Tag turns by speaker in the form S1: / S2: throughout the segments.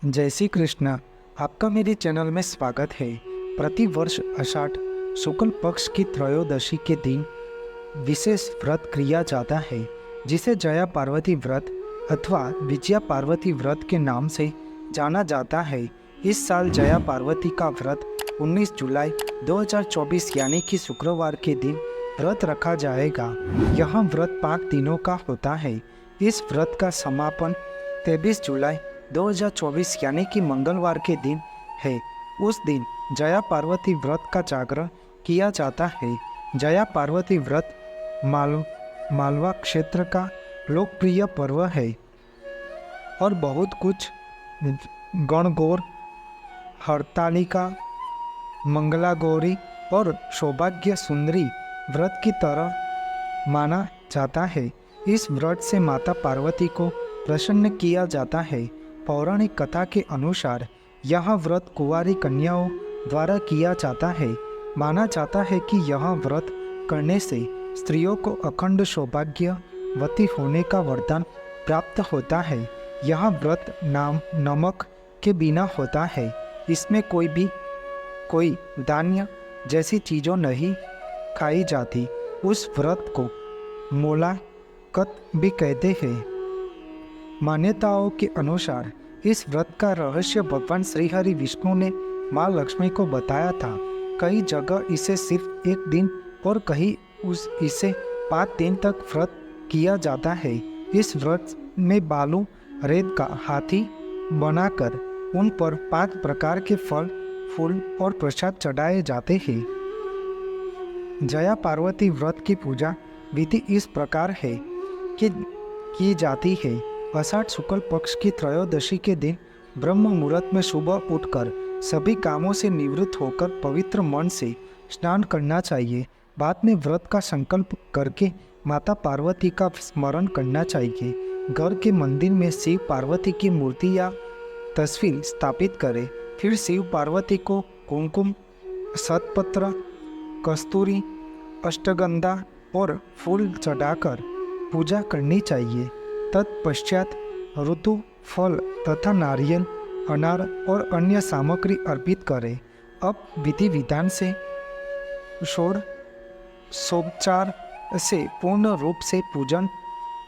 S1: जय श्री कृष्ण। आपका मेरे चैनल में स्वागत है। प्रति वर्ष आषाढ़ शुक्ल पक्ष की त्रयोदशी के दिन विशेष व्रत किया जाता है, जिसे जया पार्वती व्रत अथवा विजया पार्वती व्रत के नाम से जाना जाता है। इस साल जया पार्वती का व्रत 19 जुलाई 2024 यानी कि शुक्रवार के दिन व्रत रखा जाएगा। यह व्रत 5 दिनों का होता है। इस व्रत का समापन 23 जुलाई 2024 यानी कि मंगलवार के दिन है। उस दिन जया पार्वती व्रत का जागरण किया जाता है। जया पार्वती व्रत मालवा क्षेत्र का लोकप्रिय पर्व है और बहुत कुछ गणगौर, हरतालिका, मंगला गौरी और सौभाग्य सुंदरी व्रत की तरह माना जाता है। इस व्रत से माता पार्वती को प्रसन्न किया जाता है। पौराणिक कथा के अनुसार यह व्रत कुंवारी कन्याओं द्वारा किया जाता है। माना जाता है कि यह व्रत करने से स्त्रियों को अखंड सौभाग्यवती होने का वरदान प्राप्त होता है। यह व्रत नमक के बिना होता है। इसमें कोई धान्य जैसी चीज़ों नहीं खाई जाती। उस व्रत को मोलाकत भी कहते हैं। मान्यताओं के अनुसार इस व्रत का रहस्य भगवान श्री हरि विष्णु ने माँ लक्ष्मी को बताया था। कई जगह इसे सिर्फ एक दिन और कहीं इसे 5 दिन तक व्रत किया जाता है। इस व्रत में बालू रेत का हाथी बनाकर उन पर 5 प्रकार के फल, फूल और प्रसाद चढ़ाए जाते हैं। जया पार्वती व्रत की पूजा विधि इस प्रकार है कि की जाती है। आषाढ़ शुक्ल पक्ष की त्रयोदशी के दिन ब्रह्म मुहूर्त में सुबह उठकर सभी कामों से निवृत्त होकर पवित्र मन से स्नान करना चाहिए। बाद में व्रत का संकल्प करके माता पार्वती का स्मरण करना चाहिए। घर के मंदिर में शिव पार्वती की मूर्ति या तस्वीर स्थापित करें। फिर शिव पार्वती को कुमकुम, शतपत्र, कस्तूरी, अष्टगंधा और फूल चढ़ाकर पूजा करनी चाहिए। तत्पश्चात ऋतु, फल तथा नारियल, अनार और अन्य सामग्री अर्पित करें। अब विधि विधान से षोडशोपचार से पूर्ण रूप से पूजन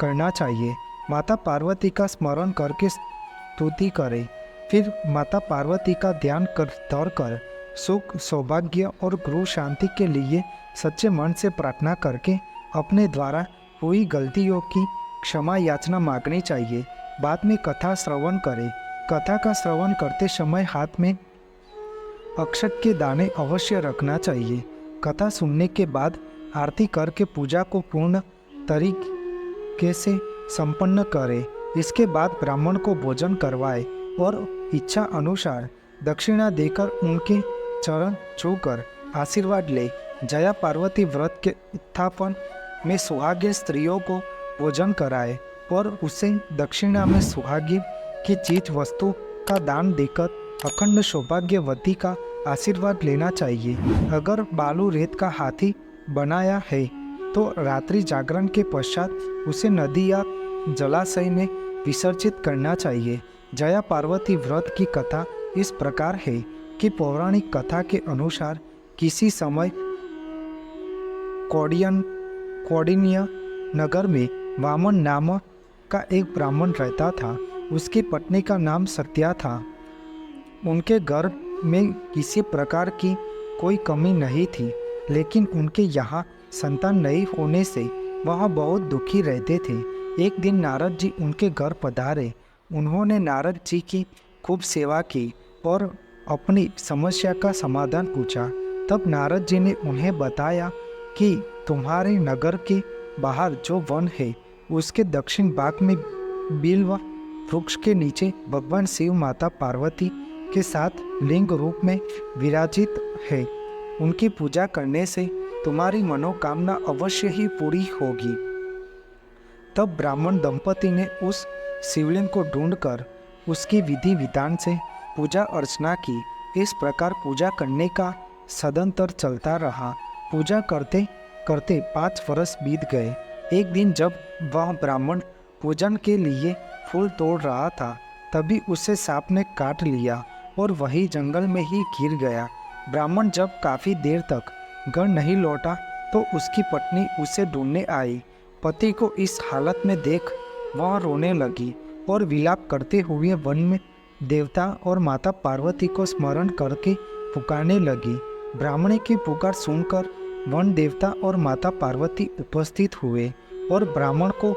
S1: करना चाहिए। माता पार्वती का स्मरण करके स्तुति करें। फिर माता पार्वती का ध्यान कर सुख, सौभाग्य और गृह शांति के लिए सच्चे मन से प्रार्थना करके अपने द्वारा हुई गलतियों की क्षमा याचना मांगनी चाहिए। बाद में कथा श्रवण करें। कथा का श्रवण करते समय हाथ में अक्षत के दाने अवश्य रखना चाहिए। कथा सुनने के बाद आरती करके पूजा को पूर्ण तरीके से संपन्न करें। इसके बाद ब्राह्मण को भोजन करवाएं और इच्छा अनुसार दक्षिणा देकर उनके चरण छूकर आशीर्वाद ले। जया पार्वती व्रत के उत्थापन में सुहागिन स्त्रियों को भोजन कराए और उसे दक्षिणा में सुहागिन की चीज वस्तु का दान देकर अखंड सौभाग्यवती का आशीर्वाद लेना चाहिए। अगर बालू रेत का हाथी बनाया है तो रात्रि जागरण के पश्चात उसे नदी या जलाशय में विसर्जित करना चाहिए। जया पार्वती व्रत की कथा इस प्रकार है कि पौराणिक कथा के अनुसार किसी समय कौंडिन्य नगर में वामन नाम का एक ब्राह्मण रहता था। उसकी पत्नी का नाम सत्या था। उनके घर में किसी प्रकार की कोई कमी नहीं थी, लेकिन उनके यहाँ संतान नहीं होने से वह बहुत दुखी रहते थे। एक दिन नारद जी उनके घर पधारे। उन्होंने नारद जी की खूब सेवा की और अपनी समस्या का समाधान पूछा। तब नारद जी ने उन्हें बताया कि तुम्हारे नगर के बाहर जो वन है उसके दक्षिण भाग में बिल्व वृक्ष के नीचे भगवान शिव माता पार्वती के साथ लिंग रूप में विराजित है। उनकी पूजा करने से तुम्हारी मनोकामना अवश्य ही पूरी होगी। तब ब्राह्मण दंपति ने उस शिवलिंग को ढूंढकर उसकी विधि विधान से पूजा अर्चना की। इस प्रकार पूजा करने का सदंतर चलता रहा। पूजा करते करते 5 वर्ष बीत गए। एक दिन जब वह ब्राह्मण पूजन के लिए फूल तोड़ रहा था तभी उसे सांप ने काट लिया और वही जंगल में ही गिर गया। ब्राह्मण जब काफ़ी देर तक घर नहीं लौटा तो उसकी पत्नी उसे ढूंढने आई। पति को इस हालत में देख वह रोने लगी और विलाप करते हुए वन में देवता और माता पार्वती को स्मरण करके पुकारने लगी। ब्राह्मणी की पुकार सुनकर वन देवता और माता पार्वती उपस्थित हुए और ब्राह्मण को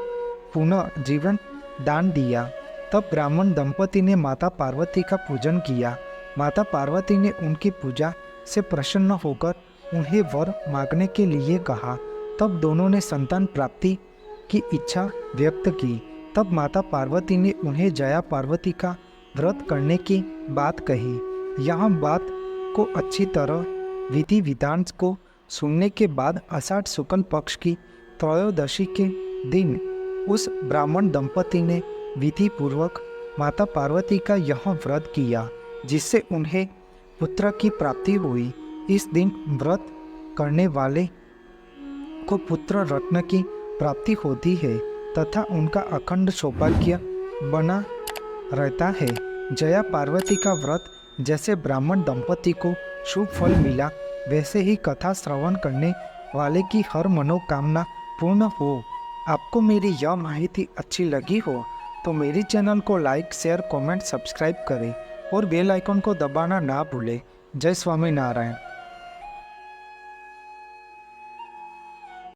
S1: पुनः जीवन दान दिया। तब ब्राह्मण दंपति ने माता पार्वती का पूजन किया। माता पार्वती ने उनकी पूजा से प्रसन्न होकर उन्हें वर मांगने के लिए कहा। तब दोनों ने संतान प्राप्ति की इच्छा व्यक्त की। तब माता पार्वती ने उन्हें जया पार्वती का व्रत करने की बात कही। यह बात को अच्छी तरह विधि विधान को सुनने के बाद आषाढ़ शुक्ल पक्ष की त्रयोदशी के दिन उस ब्राह्मण दंपति ने विधि पूर्वक माता पार्वती का यह व्रत किया, जिससे उन्हें पुत्र की प्राप्ति हुई। इस दिन व्रत करने वाले को पुत्र रत्न की प्राप्ति होती है तथा उनका अखंड सौभाग्य बना रहता है। जया पार्वती का व्रत जैसे ब्राह्मण दंपति को शुभ फल मिला, वैसे ही कथा श्रवण करने वाले की हर मनोकामना पूर्ण हो। आपको मेरी यह माहिती अच्छी लगी हो तो मेरी चैनल को लाइक, शेयर, कमेंट, सब्सक्राइब करें और बेल आइकन को दबाना ना भूलें। जय स्वामीनारायण।